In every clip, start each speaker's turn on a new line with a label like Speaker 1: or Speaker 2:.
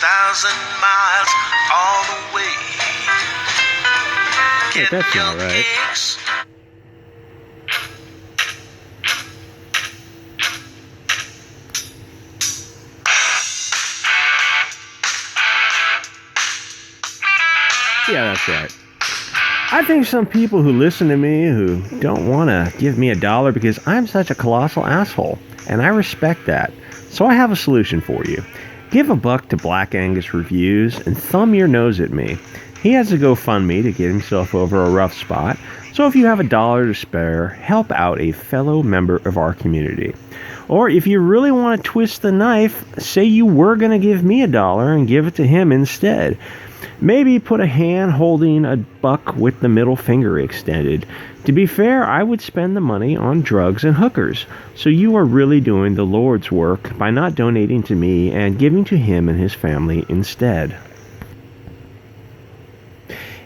Speaker 1: 1,000 miles all the way.
Speaker 2: Wait, that's not right.
Speaker 1: Cakes.
Speaker 2: Yeah, that's right. I think some people who listen to me who don't want to give me $1 because I'm such a colossal asshole, and I respect that. So I have a solution for you. Give $1 to Black Angus Reviews and thumb your nose at me. He has a GoFundMe to get himself over a rough spot, so if you have $1 to spare, help out a fellow member of our community. Or if you really want to twist the knife, say you were going to give me $1 and give it to him instead. Maybe put a hand holding $1 with the middle finger extended. To be fair, I would spend the money on drugs and hookers. So you are really doing the Lord's work by not donating to me and giving to him and his family instead.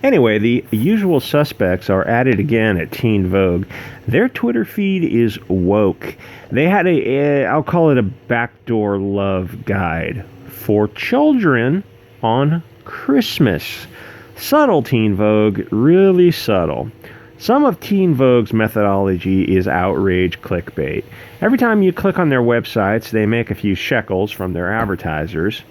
Speaker 2: Anyway, the usual suspects are at it again at Teen Vogue. Their Twitter feed is woke. They had I'll call it a backdoor love guide for children on Christmas. Subtle, Teen Vogue, really subtle. Some of Teen Vogue's methodology is outrage clickbait. Every time you click on their websites, they make a few shekels from their advertisers.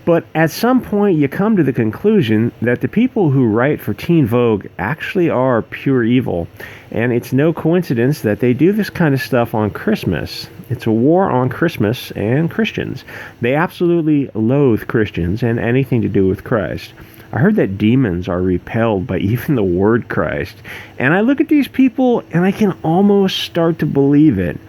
Speaker 2: But at some point, you come to the conclusion that the people who write for Teen Vogue actually are pure evil. And it's no coincidence that they do this kind of stuff on Christmas. It's a war on Christmas and Christians. They absolutely loathe Christians and anything to do with Christ. I heard that demons are repelled by even the word Christ. And I look at these people and I can almost start to believe it.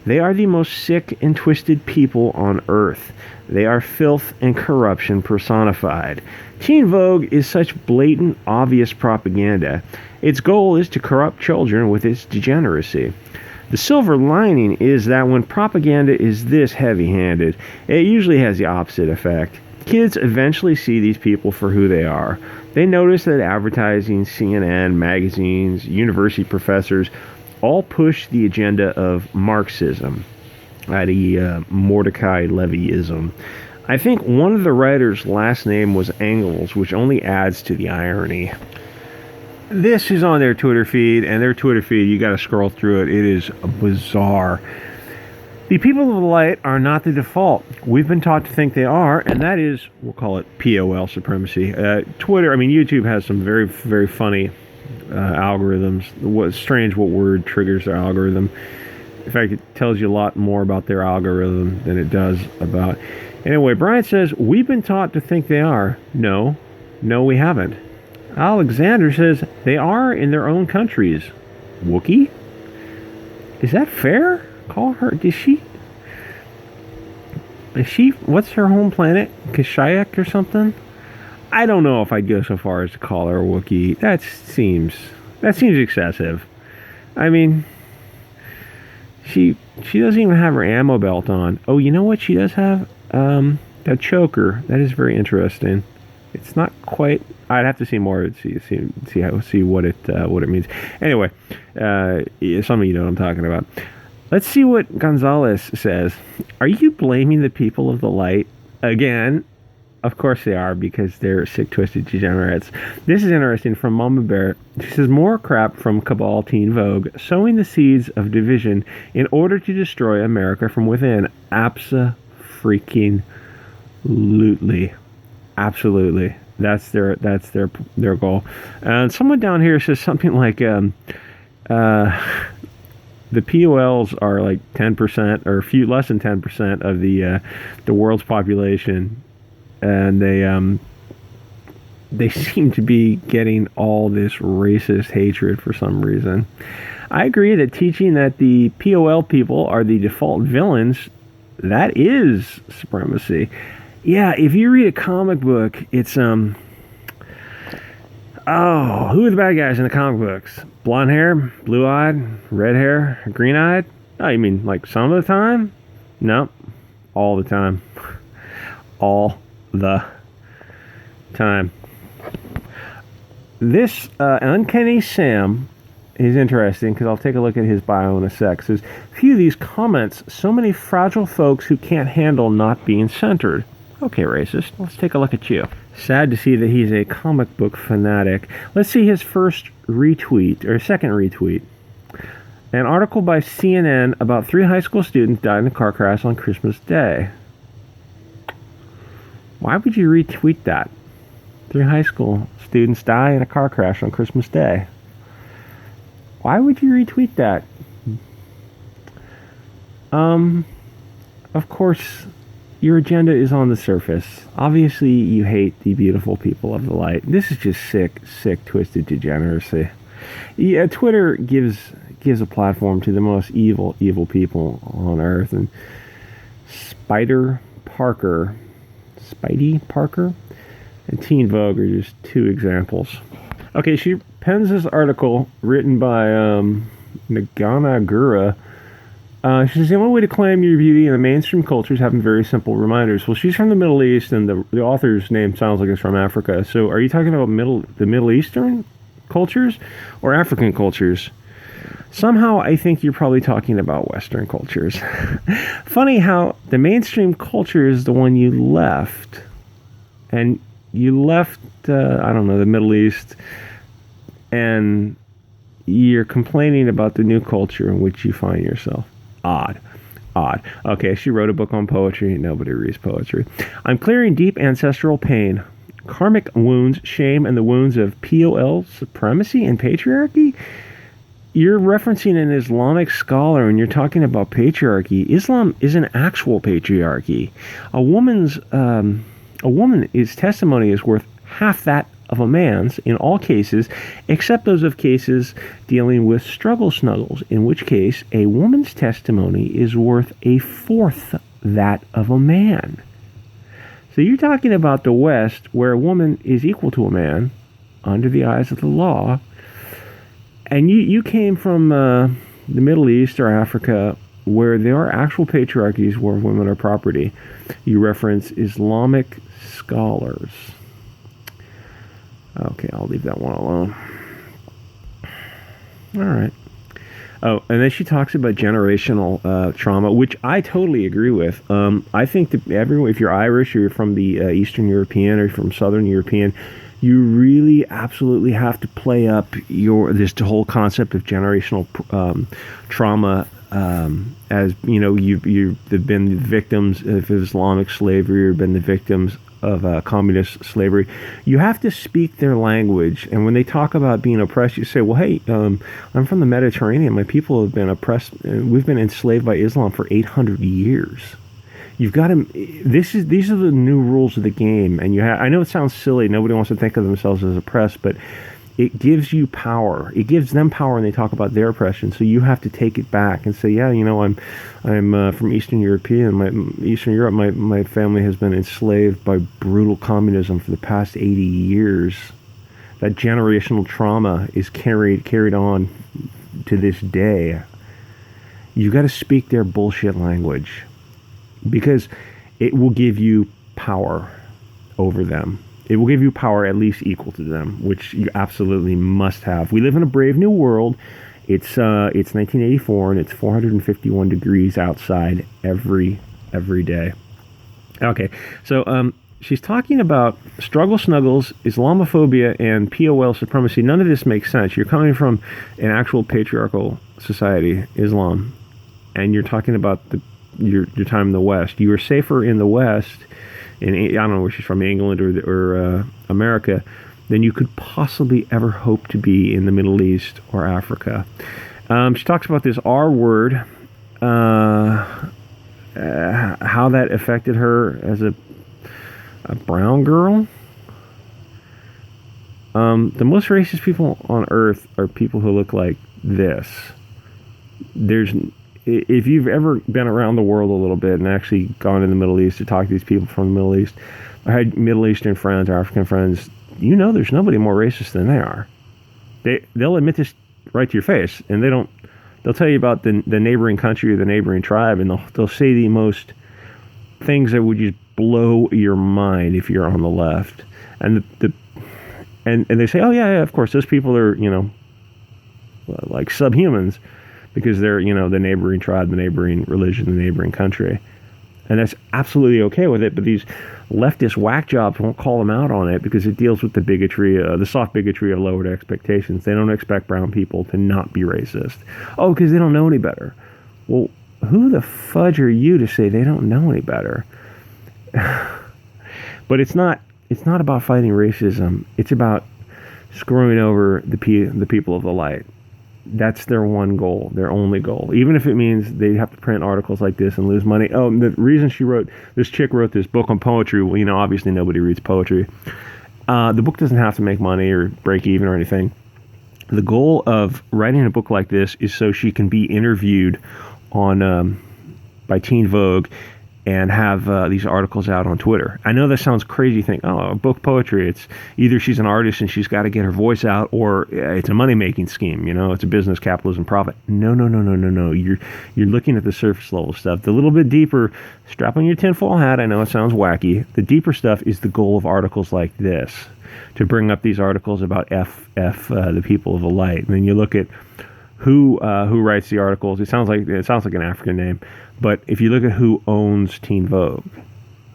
Speaker 2: They are the most sick and twisted people on earth. They are filth and corruption personified. Teen Vogue is such blatant, obvious propaganda. Its goal is to corrupt children with its degeneracy. The silver lining is that when propaganda is this heavy-handed, it usually has the opposite effect. Kids eventually see these people for who they are. They notice that advertising, CNN, magazines, university professors all push the agenda of Marxism, i.e. Mordecai Levyism. I think one of the writers' last name was Engels, which only adds to the irony. This is on their Twitter feed, and their Twitter feed, you got to scroll through it. It is bizarre. The people of the light are not the default. We've been taught to think they are, and that is, we'll call it POL supremacy. YouTube has some very, very funny algorithms. What's strange what word triggers their algorithm. In fact, it tells you a lot more about their algorithm than it does about... Anyway, Brian says, we've been taught to think they are. No, we haven't. Alexander says, they are in their own countries. Wookiee? Is that fair? Call her... Is she... What's her home planet? Kashyyyk or something? I don't know if I'd go so far as to call her a Wookiee. That seems excessive. I mean... She doesn't even have her ammo belt on. Oh, you know what she does have? That choker. That is very interesting. It's not quite... I'd have to see more to see what it means. Anyway, some of you know what I'm talking about. Let's see what Gonzalez says. Are you blaming the people of the light again? Of course they are, because they're sick, twisted degenerates. This is interesting from Mama Bear. This is more crap from Cabal Teen Vogue, sowing the seeds of division in order to destroy America from within. Abso-freaking-lutely. Absolutely. That's their goal. And someone down here says something like, the POLs are like 10% or less than 10% of the world's population. And they seem to be getting all this racist hatred for some reason. I agree that teaching that the POL people are the default villains, that is supremacy. Yeah, if you read a comic book, it's who are the bad guys in the comic books? Blonde hair, blue-eyed, red hair, green-eyed? Oh, you mean like some of the time? No, all the time. All the time. This Uncanny Sam is interesting because I'll take a look at his bio in a sec. Says, few of these comments, so many fragile folks who can't handle not being centered. Okay, racist. Let's take a look at you. Sad to see that he's a comic book fanatic. Let's see his first retweet, or second retweet. An article by CNN about 3 high school students died in a car crash on Christmas Day. Why would you retweet that? 3 high school students die in a car crash on Christmas Day. Why would you retweet that? Of course, your agenda is on the surface. Obviously, you hate the beautiful people of the light. This is just sick, twisted degeneracy. Yeah, Twitter gives a platform to the most evil people on earth. And Spidey Parker, and Teen Vogue are just 2 examples. Okay, she pens this article written by Nagana Gura. She says, the only way to claim your beauty in the mainstream culture is having very simple reminders. Well, she's from the Middle East, and the author's name sounds like it's from Africa. So are you talking about the Middle Eastern cultures or African cultures? Somehow I think you're probably talking about Western cultures. Funny how the mainstream culture is the one you left. And you left, I don't know, the Middle East, and you're complaining about the new culture in which you find yourself. Odd. Okay, she wrote a book on poetry. Nobody reads poetry. I'm clearing deep ancestral pain, karmic wounds, shame, and the wounds of POL supremacy and patriarchy. You're referencing an Islamic scholar and you're talking about patriarchy. Islam is an actual patriarchy. A woman's testimony is worth half that of a man's in all cases, except those of cases dealing with struggle snuggles, in which case a woman's testimony is worth a fourth that of a man. So you're talking about the West, where a woman is equal to a man under the eyes of the law, and you came from the Middle East or Africa, where there are actual patriarchies where women are property. You reference Islamic scholars. Okay, I'll leave that one alone. All right. Oh, and then she talks about generational trauma, which I totally agree with. I think that if you're Irish or you're from the Eastern European or from Southern European, you really absolutely have to play up this whole concept of generational trauma. As you know, you've been the victims of Islamic slavery or been the victims of communist slavery. You have to speak their language, and when they talk about being oppressed, you say, well, hey, I'm from the Mediterranean. My people have been oppressed. We've been enslaved by Islam for 800 years. You've got to. These are the new rules of the game, and I know it sounds silly. Nobody wants to think of themselves as oppressed, but it gives you power. It gives them power when they talk about their oppression. So you have to take it back and say, yeah, you know, I'm from Eastern Europe. My family has been enslaved by brutal communism for the past 80 years. That generational trauma is carried on to this day. You've got to speak their bullshit language, because it will give you power over them. It will give you power at least equal to them, which you absolutely must have. We live in a brave new world. It's 1984, and it's 451 degrees outside every day. Okay, so she's talking about struggle snuggles, Islamophobia, and POL supremacy. None of this makes sense. You're coming from an actual patriarchal society, Islam, and you're talking about your time in the West. You were safer in the West, I don't know where she's from, England or America, than you could possibly ever hope to be in the Middle East or Africa. She talks about this R word, how that affected her as a brown girl. The most racist people on earth are people who look like this. If you've ever been around the world a little bit and actually gone to the Middle East to talk to these people from the Middle East, or had Middle Eastern friends or African friends, you know there's nobody more racist than they are. They'll admit this right to your face, and they'll tell you about the neighboring country or the neighboring tribe, and they'll say the most things that would just blow your mind if you're on the left. And and they say, oh yeah, of course, those people are, you know, like subhumans, because they're, you know, the neighboring tribe, the neighboring religion, the neighboring country. And that's absolutely okay with it. But these leftist whack jobs won't call them out on it because it deals with the bigotry, the soft bigotry of lowered expectations. They don't expect brown people to not be racist. Oh, because they don't know any better. Well, who the fudge are you to say they don't know any better? But it's not about fighting racism. It's about screwing over the people of the light. That's their one goal, their only goal. Even if it means they have to print articles like this and lose money. Oh, and the reason this chick wrote this book on poetry, well, obviously nobody reads poetry. The book doesn't have to make money or break even or anything. The goal of writing a book like this is so she can be interviewed on by Teen Vogue and have these articles out on Twitter. I know that sounds crazy. You think, oh, a book poetry. It's either she's an artist and she's got to get her voice out, or it's a money-making scheme. It's a business, capitalism, profit. No. You're looking at the surface level stuff. The little bit deeper, strap on your tinfoil hat. I know it sounds wacky. The deeper stuff is the goal of articles like this, to bring up these articles about the people of the light. And then you look at who writes the articles. It sounds like an African name. But if you look at who owns Teen Vogue,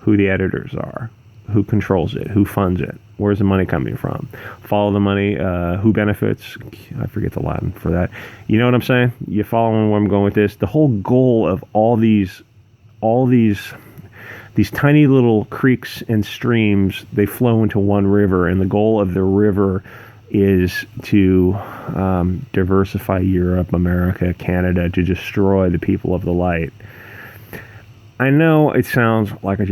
Speaker 2: who the editors are, who controls it, who funds it, where's the money coming from? Follow the money, who benefits? I forget the Latin for that. You know what I'm saying? You following where I'm going with this? The whole goal of all these tiny little creeks and streams, they flow into one river, and the goal of the river is to diversify Europe, America, Canada, to destroy the people of the light. I know it sounds like a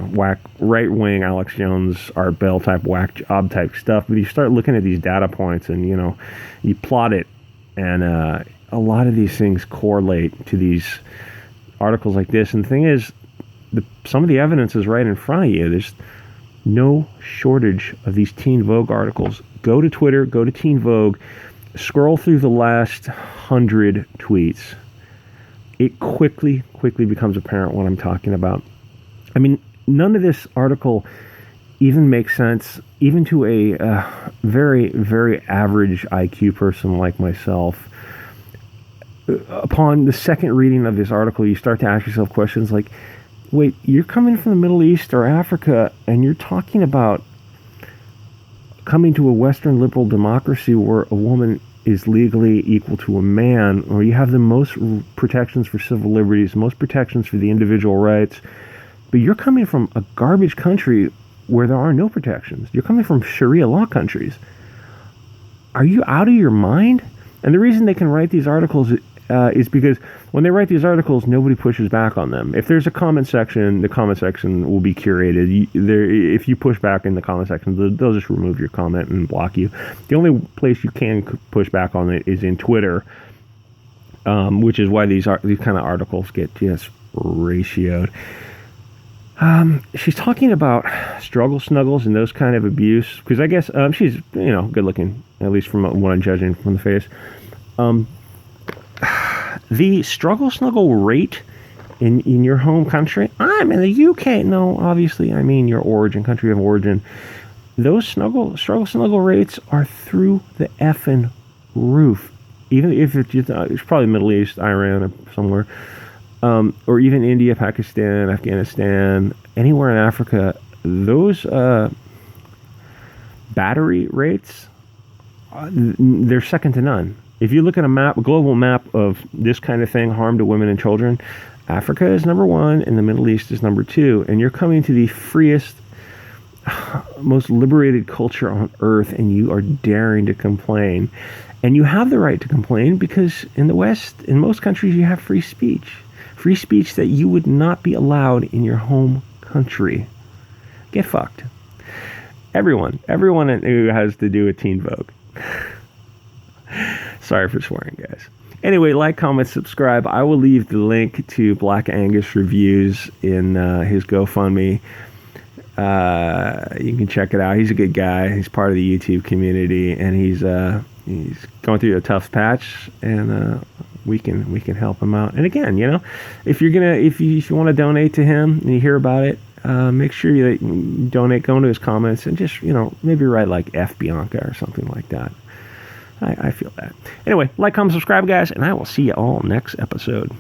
Speaker 2: whack right-wing Alex Jones, Art Bell type whack job type stuff, but you start looking at these data points and you plot it, and a lot of these things correlate to these articles like this. And the thing is, some of the evidence is right in front of you. There's no shortage of these Teen Vogue articles. Go to Twitter, go to Teen Vogue, scroll through the last 100 tweets. It quickly becomes apparent what I'm talking about. I mean, none of this article even makes sense, even to a very, very average IQ person like myself. Upon the second reading of this article, you start to ask yourself questions like, wait, you're coming from the Middle East or Africa, and you're talking about coming to a Western liberal democracy where a woman is legally equal to a man, or you have the most protections for civil liberties, most protections for the individual rights, but you're coming from a garbage country where there are no protections. You're coming from Sharia law countries. Are you out of your mind? And the reason they can write these articles is because when they write these articles, nobody pushes back on them. If there's a comment section, the comment section will be curated. If you push back in the comment section, they'll just remove your comment and block you. The only place you can push back on it is in Twitter, which is why these kind of articles get just ratioed. She's talking about struggle snuggles and those kind of abuse, because I guess she's good looking, at least from what I'm judging from the face. The struggle snuggle rate in your home country, I'm in the UK. No, obviously, I mean your country of origin. Those struggle snuggle rates are through the effing roof. Even if it's probably Middle East, Iran, or somewhere, or even India, Pakistan, Afghanistan, anywhere in Africa, those battery rates, they're second to none. If you look at a global map of this kind of thing, harm to women and children, Africa is number one and the Middle East is number two. And you're coming to the freest, most liberated culture on earth, and you are daring to complain. And you have the right to complain because in the West, in most countries, you have free speech. Free speech that you would not be allowed in your home country. Get fucked. Everyone who has to do with Teen Vogue. Sorry for swearing, guys. Anyway, like, comment, subscribe. I will leave the link to Black Angus Reviews in his GoFundMe. You can check it out. He's a good guy. He's part of the YouTube community, and he's going through a tough patch, and we can help him out. And again, if you want to donate to him and you hear about it, make sure you donate. Go into his comments and just maybe write like F Bianca or something like that. I feel that. Anyway, like, comment, subscribe, guys, and I will see you all next episode.